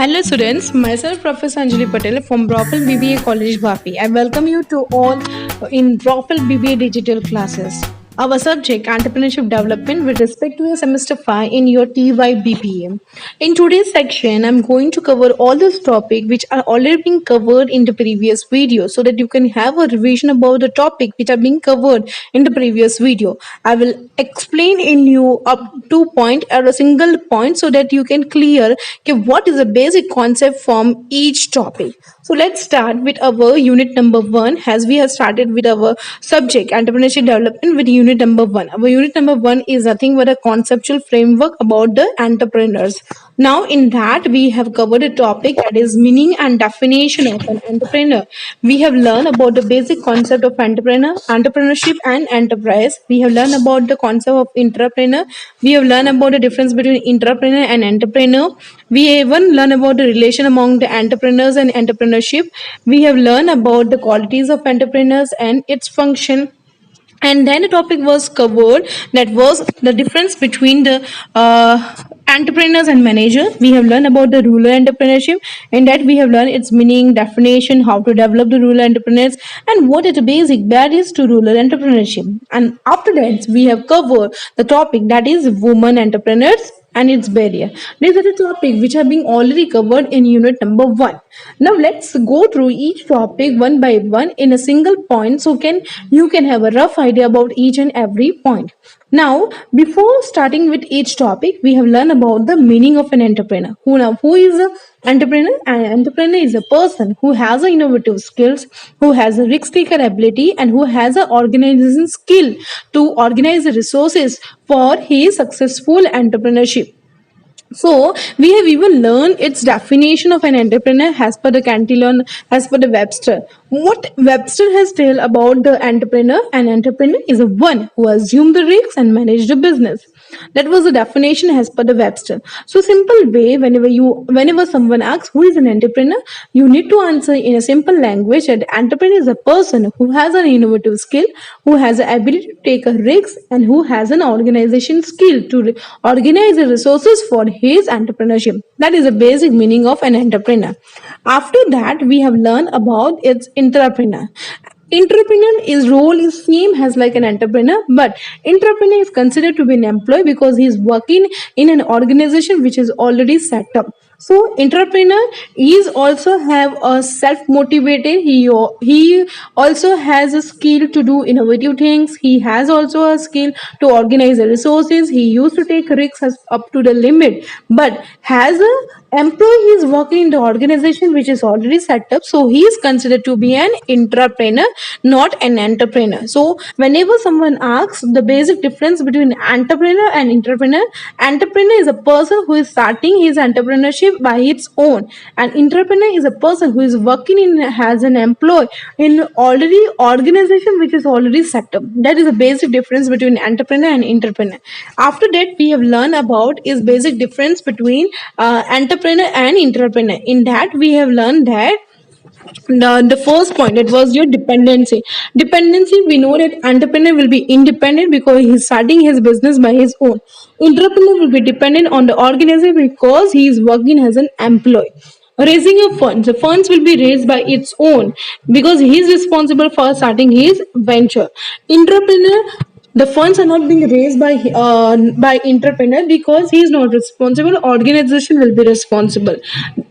Hello students, myself Professor Anjali Patel from Broppel BBA College Vapi. I welcome you to all in Broppel BBA digital classes. Our subject entrepreneurship development with respect to your semester 5 in your TY BPA. In today's section, I'm going to cover all those topics which are already being covered in the previous video so that you can have a revision about the topic which are being covered in the previous video. I will explain in you up to point or a single point so that you can clear okay, what is the basic concept from each topic. So let's start with our unit number 1 as we have started with our subject entrepreneurship development with unit number 1. Our unit number 1 is nothing but a conceptual framework about the entrepreneurs. Now in that we have covered a topic that is meaning and definition of an entrepreneur. We have learned about the basic concept of entrepreneurship and enterprise. We have learned about the concept of entrepreneur. We have learned about the difference between entrepreneur and entrepreneur. We even learn about the relation among the entrepreneurs and entrepreneurship. We have learned about the qualities of entrepreneurs and its function, and then the topic was covered that was the difference between the entrepreneurs and managers. We have learned about the rural entrepreneurship, and that we have learned its meaning, definition, how to develop the rural entrepreneurs, and what are the basic barriers to rural entrepreneurship. And after that we have covered the topic that is women entrepreneurs and its barrier. These are the topics which have been already covered in unit number 1. Now let's go through each topic one by one in a single point so you can have a rough idea about each and every point. Now, before starting with each topic, we have learned about the meaning of an entrepreneur. Who is an entrepreneur? An entrepreneur is a person who has a innovative skills, who has a risk taker ability, and who has an organization skill to organize the resources for his successful entrepreneurship. So we have even learned its definition of an entrepreneur as per the Cantillon, as per the Webster. What Webster has told about the entrepreneur: an entrepreneur is a one who assumed the risks and managed the business. That was the definition as per the Webster. So simple way, whenever someone asks who is an entrepreneur, you need to answer in a simple language that entrepreneur is a person who has an innovative skill, who has the ability to take a risk, and who has an organization skill to organize the resources for his entrepreneurship. That is the basic meaning of an entrepreneur. After that, we have learned about its entrepreneur. Entrepreneur is role is same as like an entrepreneur, but entrepreneur is considered to be an employee because he is working in an organization which is already set up. So entrepreneur is also have a self motivated. He also has a skill to do innovative things. He has also a skill to organize the resources. He used to take risks up to the limit, but has a employee is working in the organization which is already set up, so he is considered to be an entrepreneur, not an entrepreneur. So whenever someone asks the basic difference between entrepreneur and entrepreneur is a person who is starting his entrepreneurship by its own, and entrepreneur is a person who is working in as an employee in already organization which is already set up. That is a basic difference between entrepreneur and entrepreneur. After that, we have learned about is basic difference between entrepreneur and entrepreneur. In that, we have learned that the first point, it was your dependency. We know that entrepreneur will be independent because he's starting his business by his own. Entrepreneur will be dependent on the organization because he is working as an employee. Raising of funds, the funds will be raised by its own because he is responsible for starting his venture. Entrepreneur, the funds are not being raised by entrepreneur because he is not responsible. Organization will be responsible.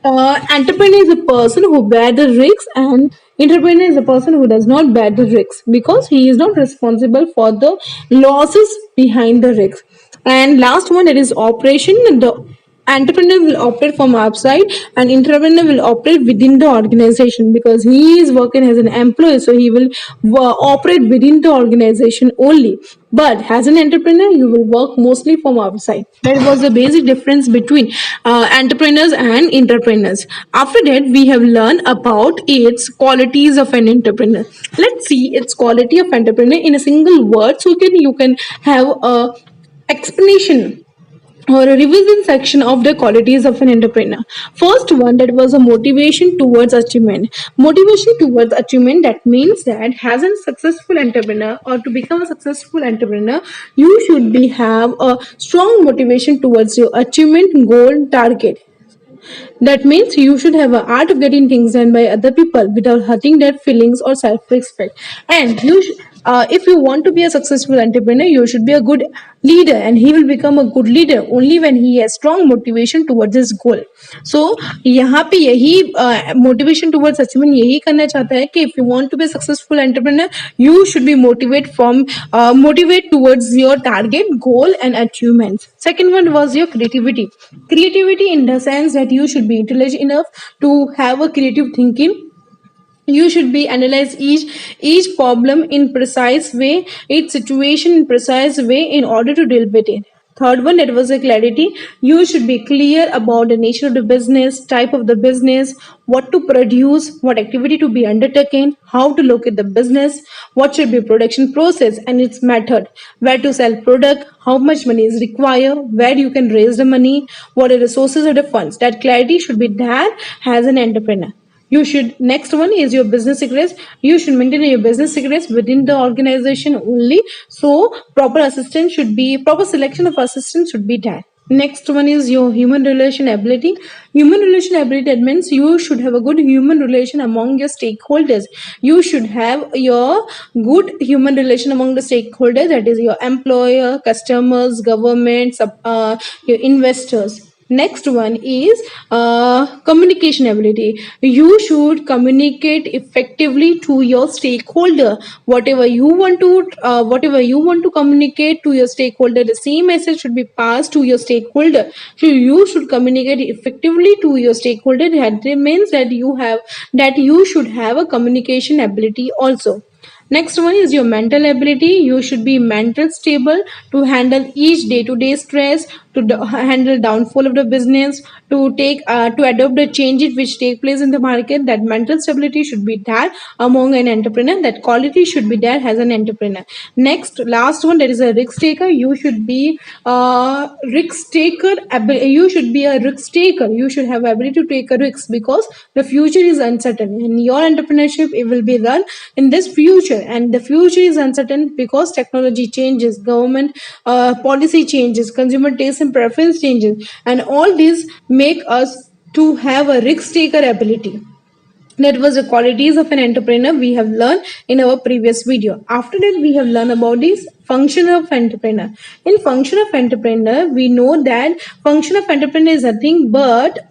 Entrepreneur is a person who bear the risks, and entrepreneur is a person who does not bear the risks because he is not responsible for the losses behind the risks. And last one, that is operation. The entrepreneur will operate from outside, and entrepreneur will operate within the organization because he is working as an employee, so he will operate within the organization only. But as an entrepreneur, you will work mostly from outside. That was the basic difference between entrepreneurs and entrepreneurs. After that, we have learned about its qualities of an entrepreneur. Let's see its quality of entrepreneur in a single word so you can have a explanation or a revision section of the qualities of an entrepreneur. First one, that was a motivation towards achievement. Motivation towards achievement, that means that as a successful entrepreneur or to become a successful entrepreneur, you should have a strong motivation towards your achievement goal target. That means you should have an art of getting things done by other people without hurting their feelings or self-respect. And if you want to be a successful entrepreneur, you should be a good leader, and he will become a good leader only when he has strong motivation towards his goal. So यहाँ पे यही motivation towards achievement यही करना चाहता है कि if you want to be a successful entrepreneur, you should be motivate towards your target goal and achievements. Second one was your creativity. Creativity in the sense that you should be intelligent enough to have a creative thinking. You should be analyze each problem in precise way, each situation in precise way in order to deal with it. Third one, that was a clarity. You should be clear about the nature of the business, type of the business, what to produce, what activity to be undertaken, how to locate the business, what should be production process and its method, where to sell product, how much money is required, where you can raise the money, what are the sources of the funds. That clarity should be there as an entrepreneur. You should, next one is your business secrets. You should maintain your business secrets within the organization only. So proper selection of assistants should be done. Next one is your human relation ability. Human relation ability, that means you should have a good human relation among your stakeholders. You should have your good human relation among the stakeholders, that is your employer, customers, government, your investors. Next one is communication ability. You should communicate effectively to your stakeholder. Whatever you want to communicate to your stakeholder, the same message should be passed to your stakeholder. So you should communicate effectively to your stakeholder. That means that you should have a communication ability also. Next one is your mental ability. You should be mental stable to handle each day-to-day stress, to handle downfall of the business, to adopt the changes which take place in the market. That mental stability should be there among an entrepreneur. That quality should be there as an entrepreneur. Next, last one, that is a risk taker. You should be a risk taker. You should be a risk taker. You should have ability to take a risk because the future is uncertain. In your entrepreneurship, it will be run in this future, and the future is uncertain because technology changes, government policy changes, consumer taste and preference changes, and all these make us to have a risk taker ability. That was the qualities of an entrepreneur we have learned in our previous video. After that, we have learned about this function of entrepreneur. In function of entrepreneur, we know that function of entrepreneur is nothing but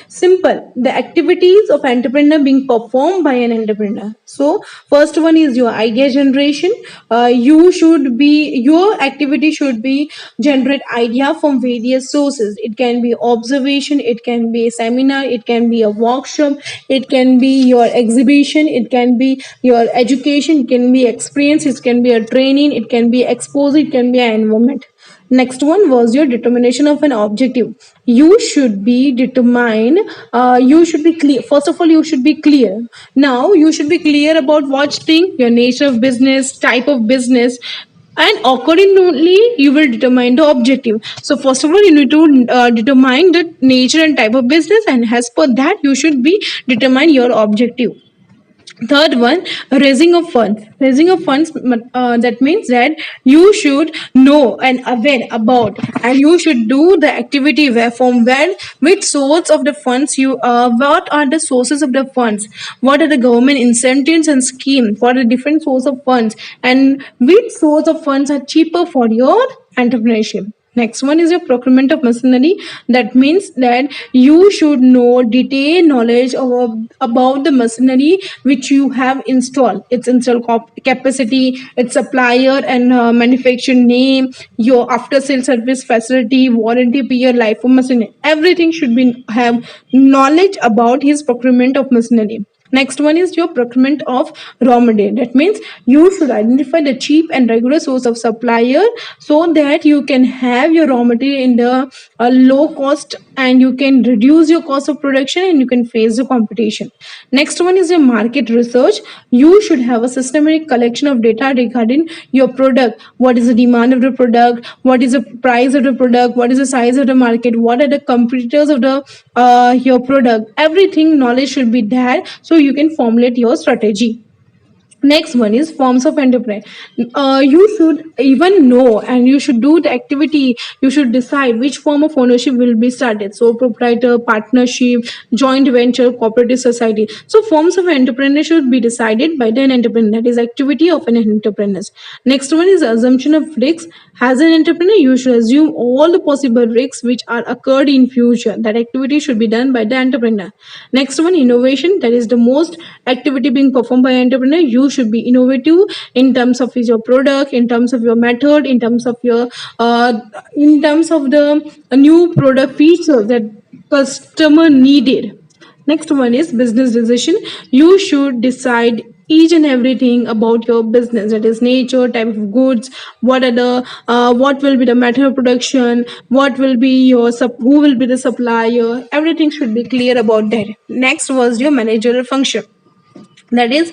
simple. The activities of entrepreneur being performed by an entrepreneur. So first one is your idea generation. Your activity should be generate idea from various sources. It can be observation, it can be a seminar, it can be a workshop, it can be your exhibition, it can be your education, it can be experience, it can be a training, it can be exposure, it can be an environment. Next one was your determination of an objective. You should be determined. You should be clear. First of all, you should be clear. Now, you should be clear about what thing, your nature of business, type of business, and accordingly, you will determine the objective. So, first of all, you need to determine the nature and type of business, and as per that, you should be determine your objective. Third one, raising of funds. Raising of funds, that means that you should know and aware about, and you should do the activity which source of the funds what are the sources of the funds, what are the government incentives and schemes, what are the different source of funds, and which source of funds are cheaper for your entrepreneurship. Next one is your procurement of machinery. That means that you should know detailed knowledge about the machinery which you have installed. Its capacity, its supplier and manufacturer name, your after sale service facility, warranty period, life of machinery. Everything should be have knowledge about his procurement of machinery. Next one is your procurement of raw material. That means you should identify the cheap and regular source of supplier so that you can have your raw material in the low cost, and you can reduce your cost of production and you can face the competition. Next one is your market research. You should have a systematic collection of data regarding your product. What is the demand of the product? What is the price of the product? What is the size of the market? What are the competitors of the your product? Everything knowledge should be there so you can formulate your strategy. Next one is forms of entrepreneur. You should even know and you should do the activity. You should decide which form of ownership will be started. So proprietor, partnership, joint venture, cooperative society. So forms of entrepreneur should be decided by the entrepreneur. That is activity of an entrepreneur. Next one is assumption of risks. As an entrepreneur, you should assume all the possible risks which are occurred in future. That activity should be done by the entrepreneur. Next one, innovation. That is the most activity being performed by entrepreneur. You should be innovative in terms of your product, in terms of your method, in terms of the new product features that customer needed. Next one is business decision. You should decide each and everything about your business, that is nature, type of goods, what will be the method of production, what will be who will be the supplier. Everything should be clear about that. Next was your managerial function. That is,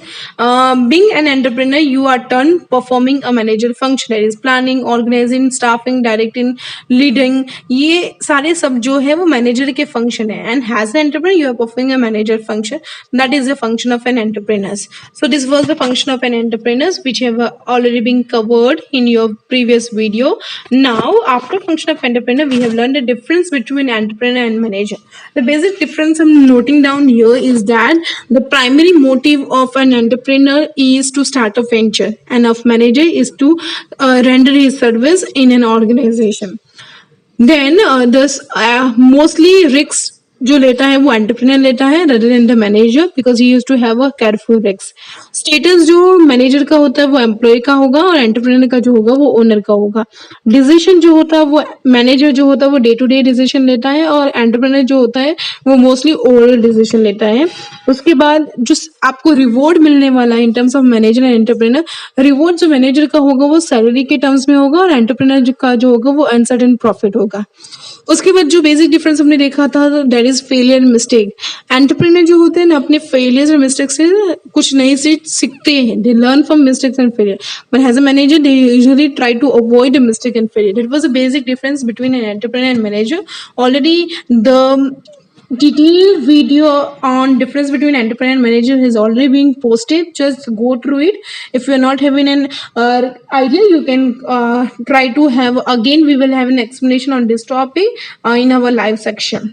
being an entrepreneur, you are turned performing a manager function. That is planning, organizing, staffing, directing, leading. ये सारे सब जो है वो manager के function है. And as an entrepreneur you are performing a manager function. That is the function of an entrepreneur. So this was the function of an entrepreneur which have already been covered in your previous video. Now after function of entrepreneur we have learned the difference between entrepreneur and manager. The basic difference I'm noting down here is that the primary motive of an entrepreneur is to start a venture and of manager is to render his service in an organization. Then this mostly risks जो लेता है वो entrepreneur लेता है rather than the manager because he used to have a careful risks. Status जो manager का होता है वो एम्प्लॉय का होगा और एंटरप्रेन्योर का जो होगा वो ओनर का होगा. डिसीजन जो होता है वो मैनेजर जो होता है वो डे टू डे डिसीजन लेता है और एंटरप्रेन्योर जो होता है वो मोस्टली ओवरऑल डिसीजन लेता है. उसके बाद जो आपको रिवॉर्ड मिलने वाला है in terms of manager and entrepreneur, reward जो मैनेजर का होगा वो सैलरी के टर्म्स में होगा और एंटरप्रेन्योर का जो होगा वो अनसर्टेन प्रॉफिट होगा. उसके बाद जो बेसिक डिफरेंस हमने देखा था that is failure and mistake. Entrepreneur जो होते हैं ना अपने फेलियर्स और मिस्टेक से कुछ नई चीज सीखते हैं. They learn from mistakes and failure, but as a manager they usually try to avoid mistake and failure. That was a basic difference between an entrepreneur and manager. Already the detailed video on difference between entrepreneur and manager has already been posted. Just go through it. If you're not having an idea, you can try to have again. We will have an explanation on this topic in our live section.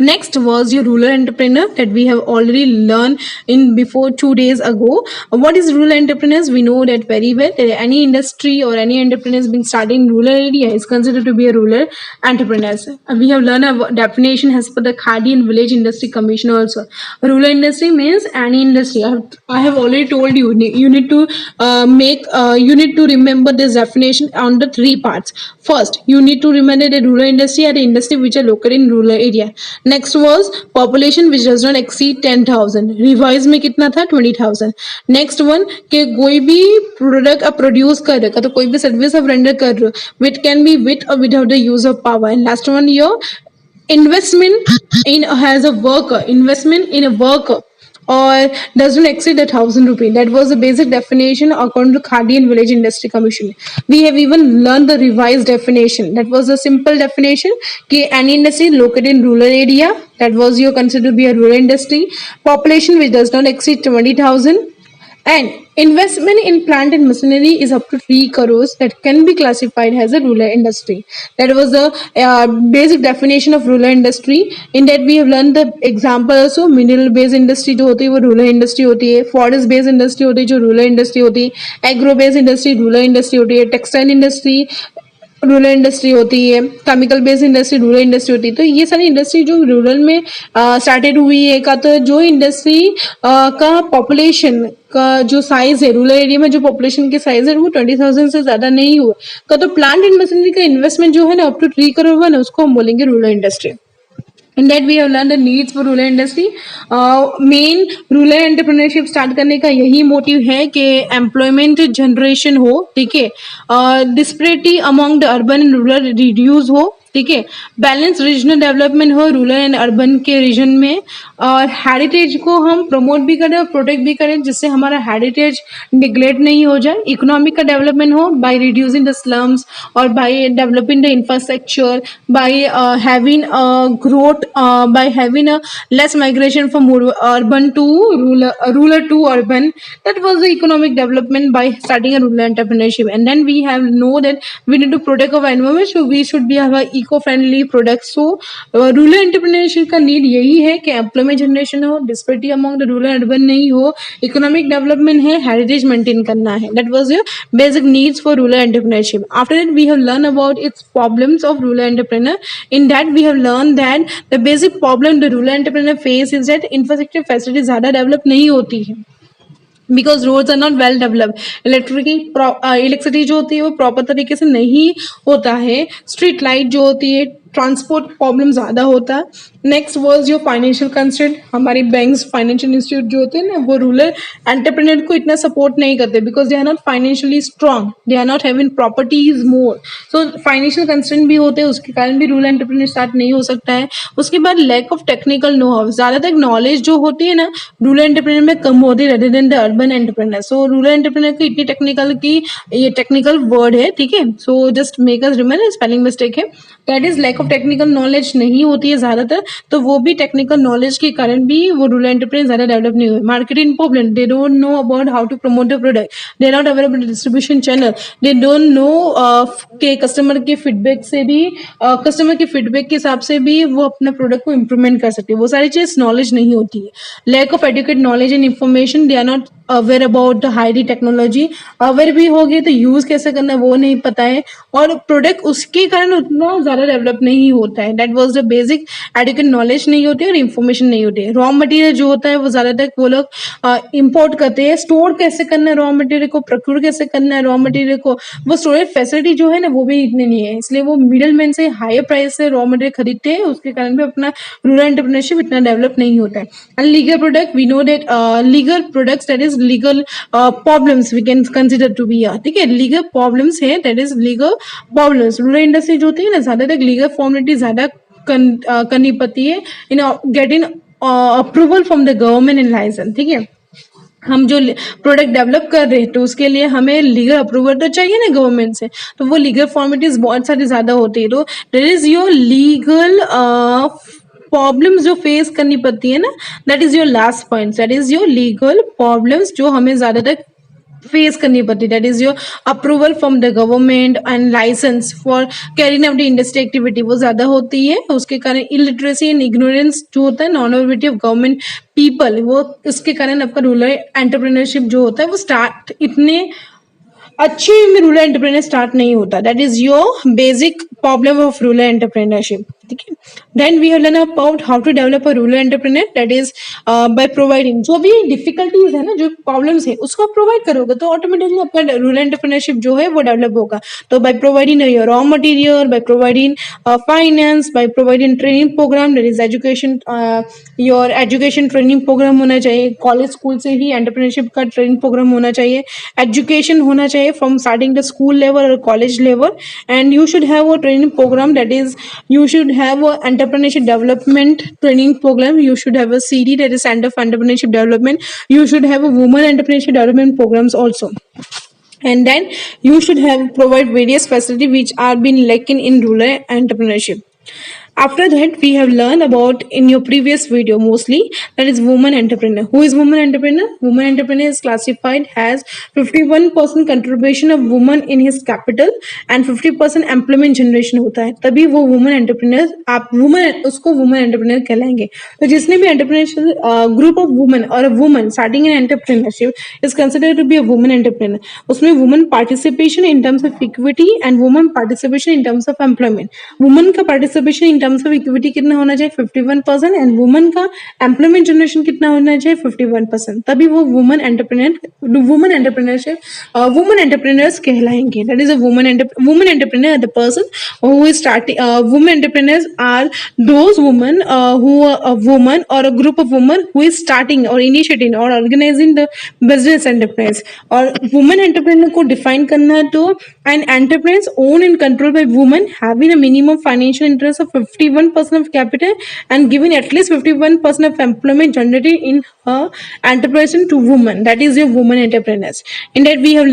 Next was your rural entrepreneur that we have already learned in before 2 days ago. What is rural entrepreneurs? We know that very well. That any industry or any entrepreneurs being started in rural area is considered to be a rural entrepreneurs. We have learned a definition as per the Khadi and Village Industry Commission also. Rural industry means any industry. I have already told you. You need to you need to remember this definition on the three parts. First, you need to remember the rural industry are the industry which are located in rural area. Next was population which does not exceed 10,000. Revise में कितना था 20,000. Next one कि कोई भी product आप produce कर रहे हो तो कोई भी सर्विस आप रेंडर कर रहे हो विच कैन बी विथ और without the use of power. And last one your investment in as a worker, investment in a worker or doesn't exceed 1,000 rupees. That was the basic definition according to Khadi and Village Industry Commission. We have even learned the revised definition. That was a simple definition कि any industry located in rural area, that was your considered to be a rural industry. Population which does not exceed 20,000. And investment in plant and machinery is up to 3 crores that can be classified as a rural industry. That was the basic definition of rural industry. In that we have learned the example also. Mineral based industry जो होती है वो rural industry होती है. Forest based industry होती है जो rural industry होती है. Agro based industry rural industry होती है. Textile industry रूरल इंडस्ट्री होती है. Chemical based industry rural industry होती है. तो ये सारी इंडस्ट्री जो रूरल में स्टार्टेड हुई है का तो जो इंडस्ट्री का पॉपुलेशन का जो साइज है रूरल एरिया में जो पॉपुलेशन के साइज है वो 20,000 से ज्यादा नहीं हुआ का तो प्लांट एंड मशीनरी का इन्वेस्टमेंट जो है ना अप टू 3 करोड़ हुआ ना उसको हम बोलेंगे rural industry. In that we have learned the needs for rural industry. Main rural entrepreneurship start करने का यही मोटिव है कि एम्प्लॉयमेंट जनरेशन हो. ठीक है, disparity among the urban and rural reduce हो. ठीक है। बैलेंस रीजनल डेवलपमेंट हो रूरल एंड अर्बन के रीजन में, और हेरिटेज को हम प्रमोट भी करें और प्रोटेक्ट भी करें, जिससे हमारा हेरिटेज निगलेक्ट नहीं हो जाए। इकोनॉमिक का डेवलपमेंट हो बाय रिड्यूसिंग द स्लम्स और by developing the infrastructure, by having growth, by having a less migration from urban to rural to urban. That was the economic development by starting a rural entrepreneurship. And then we have know that we need to protect our environment, so we should be have a eco-friendly products. So rural entrepreneurship का need यही है कि employment generation हो, disparity among the rural and urban नहीं हो, economic development है, heritage maintain करना है. That was your basic needs for rural entrepreneurship. After that we have learned about its problems of rural entrepreneur. In that we have learned that the basic problem the rural entrepreneur face is that infrastructure facilities ज़्यादा develop नहीं होती है, because roads are not well develop, electricity जो होती है वो proper तरीके से नहीं होता है, स्ट्रीट लाइट जो होती है, ट्रांसपोर्ट प्रॉब्लम ज़्यादा होता है. Next was your financial constraint. हमारी बैंक्स फाइनेंशियल इंस्टीट्यूट जो होते हैं ना वो रूरल एंटरप्रेन्योर को इतना सपोर्ट नहीं करते, because they are not financially strong, they are not having properties more. So financial constraint भी होते हैं, उसके कारण भी रूरल एंटरप्रेन्योर स्टार्ट नहीं हो सकता है. उसके बाद lack of technical know how, ज़्यादातर नॉलेज जो होती है ना रूरल एंटरप्रेन्योर में कम होती है rather than the urban entrepreneur. So rural entrepreneur की इतनी टेक्निकल की, ये टेक्निकल वर्ड है, ठीक है. So just make us remember, spelling mistake है. That is lack of technical knowledge नहीं होती है ज़्यादातर, तो वो भी टेक्निकल नॉलेज के कारण भी वो रूरल एंटरप्रेन्योर ज़्यादा डेवलप नहीं हुए. Marketing problem, they don't know about how to promote the product, they are not available distribution channel, they don't know के कस्टमर के फीडबैक से भी, कस्टमर के फीडबैक के हिसाब से भी वो अपना प्रोडक्ट को इम्प्रूवमेंट कर सकते हैं. वो सारी चीज़ नॉलेज नहीं होती है. Lack of adequate knowledge and information, they are not aware about the high technology. Aware भी हो गए तो यूज़ कैसे करना है वो नहीं पता है, और प्रोडक्ट उसके कारण उतना ज़्यादा डेवलप नहीं होता है. That was the basic adequate knowledge नहीं होती है और इन्फॉर्मेशन नहीं होती है. रॉ मटेरियल जो होता है वो ज़्यादातर वो लोग इम्पोर्ट करते हैं. स्टोर कैसे करना है रॉ मटेरियल को, प्रोक्योर कैसे करना है रॉ मटेरियल को, वो स्टोरेज फैसिलिटी जो है ना वो भी इतनी नहीं है, इसलिए वो मिडल मैन से हायर प्राइस से रॉ मटेरियल खरीदते हैं. उसके कारण भी अपना रूरल एंटरप्रेन्योरशिप इतना डेवलप नहीं होता है. And legal product, we know that legal products, that is legal problems we can consider to be, ठीक है. लीगल प्रॉब्लम्स है, that is legal problems. Rural industry जो होती है ना ज़्यादातर लीगल फॉर्मेलिटी ज़्यादा करनी पड़ती है in getting approval from the government and license, ठीक है. हम जो प्रोडक्ट डेवलप कर रहे हैं तो उसके लिए हमें लीगल अप्रूवल तो चाहिए ना गवर्नमेंट से, तो वो लीगल फॉर्मेलिटीज बहुत सारी ज़्यादा होती है. तो there is your legal problems जो फेस करनी पड़ती है ना, that is your last point, that is your legal problems जो हमें ज़्यादातर फेस करनी पड़ती. That is your approval from the government and license for carrying out the industry activity, वो ज़्यादा होती है. उसके कारण इलिटरेसी एंड इग्नोरेंस जो होता है, non availability of government people, वो इसके कारण आपका रूरल एंटरप्रेन्योरशिप जो होता है वो स्टार्ट इतने अच्छी में रूरल एंटरप्रेन्योर स्टार्ट नहीं होता. That is your basic problem of rural entrepreneurship, ठीक है. Then we have learn about how to develop a rural entrepreneur, that is by providing. जो भी डिफिकल्टीज है ना, जो प्रॉब्लम्स है उसको आप प्रोवाइड करोगे तो ऑटोमेटिकली आपका रूरल एंटरप्रेन्योरशिप जो है वो डेवलप होगा. तो by providing your raw material, by providing finance, by providing training program, that is education, your education training program होना चाहिए. कॉलेज स्कूल से ही एंटरप्रेन्योरशिप का ट्रेनिंग प्रोग्राम होना चाहिए. एजुकेशन होना चाहिए from starting the school level or college level, and you should have a training program, that is you should have a entrepreneurship development training program. You should have a CD, that is Center for Entrepreneurship Development. You should have a women entrepreneurship development programs also. And then you should have provide various facilities which are been lacking in rural entrepreneurship. After that, we have learned about in your previous video mostly, that is woman entrepreneur. Who is woman entrepreneur? Woman entrepreneur is classified as 51% contribution of woman in his capital and 50% employment generation होता है, तभी वो woman entrepreneur, आप woman उसको woman entrepreneur कहलाएंगे. तो जिसने भी entrepreneurship group of women or a woman starting an entrepreneurship is considered to be a woman entrepreneur. उसमें woman participation in terms of equity and woman participation in terms of employment. Woman का participation in terms of equity कितना होना चाहिए 51%, and woman का employment generation कितना होना चाहिए 51%, तभी वो वुमन एंटरप्रेन्योर्स कहलाएंगे. That is a woman entrepreneur, the person who is starting. Women entrepreneurs are those women who are a woman or a group of women who is starting or initiating or organizing the business enterprise. और women entrepreneur को define करना है तो an enterprise owned and controlled by women having a minimum financial interest of 51% of capital and giving at least 51% of employment generated in her enterprise to women. That is your woman entrepreneurs. In that we have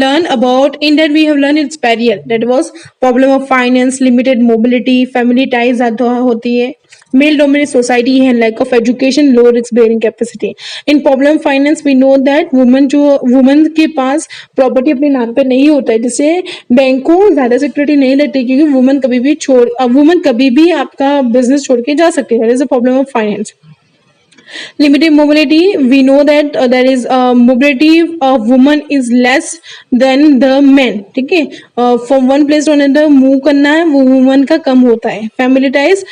learned its barrier. That was problem of finance, limited mobility, family ties ज़्यादा होती है, male dominated society है, lack of education, low risk bearing capacity. In problem finance we know that woman के पास property अपने नाम पे नहीं होता है, जिससे बैंक को ज्यादा सिक्योरिटी नहीं लेती, क्योंकि वुमन कभी भी आपका बिजनेस छोड़ के जा सकती है. That is a problem of finance. Limited mobility, we know that there is mobility of women is less than the men. ठीक है, from one place to another move करना है वो वुमन का कम होता है. Family ties,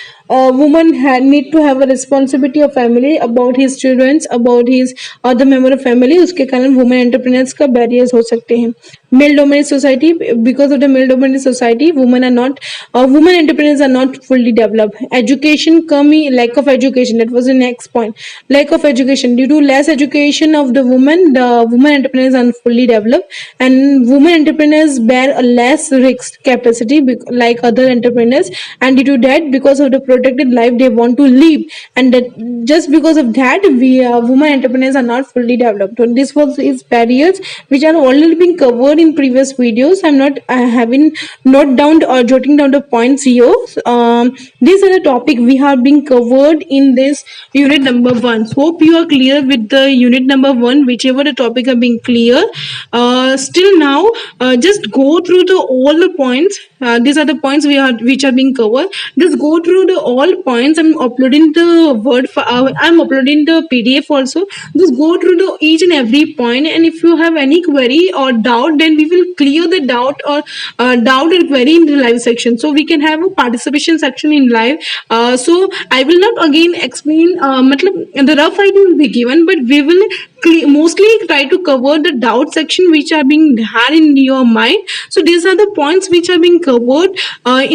woman need to have a responsibility of family about his children, about his other member of family. उसके कारण women entrepreneurs का barriers हो सकते हैं. Male dominated society, because of the male dominated society women entrepreneurs are not fully developed. Education कमी, lack of education, that was the next point. Lack of education, due to less education of the women entrepreneurs are fully developed, and women entrepreneurs bear a less risk capacity like other entrepreneurs, and due to that, because of the protected life they want to live, and that just because of that women entrepreneurs are not fully developed. And this was its barriers which are already being covered in previous videos. I'm not having note down or jotting down the points here. These are the topic we have been covered in this unit number 1. So hope you are clear with the unit number 1, whichever the topic have been clear. Still now, just go through all the points. These are the points which are being covered. Just go through all points. I'm uploading the I'm uploading the PDF also. Just go through each and every point, and if you have any query or doubt, then we will clear the doubt or doubt and query in the live section. So we can have a participation section in live. So I will not again explain. The rough idea will be given, but we will mostly try to cover the doubt section which are being had in your mind. So these are the points which are being covered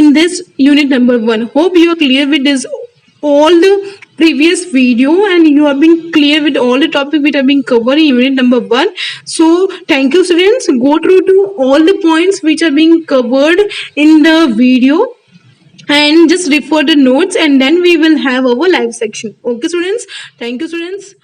in this unit number 1. Hope you are clear with this all the previous video, and you have been clear with all the topic which have been covered in unit number 1. So thank you students. Go through to all the points which are being covered in the video and just refer the notes, and then we will have our live section. Okay students, thank you students.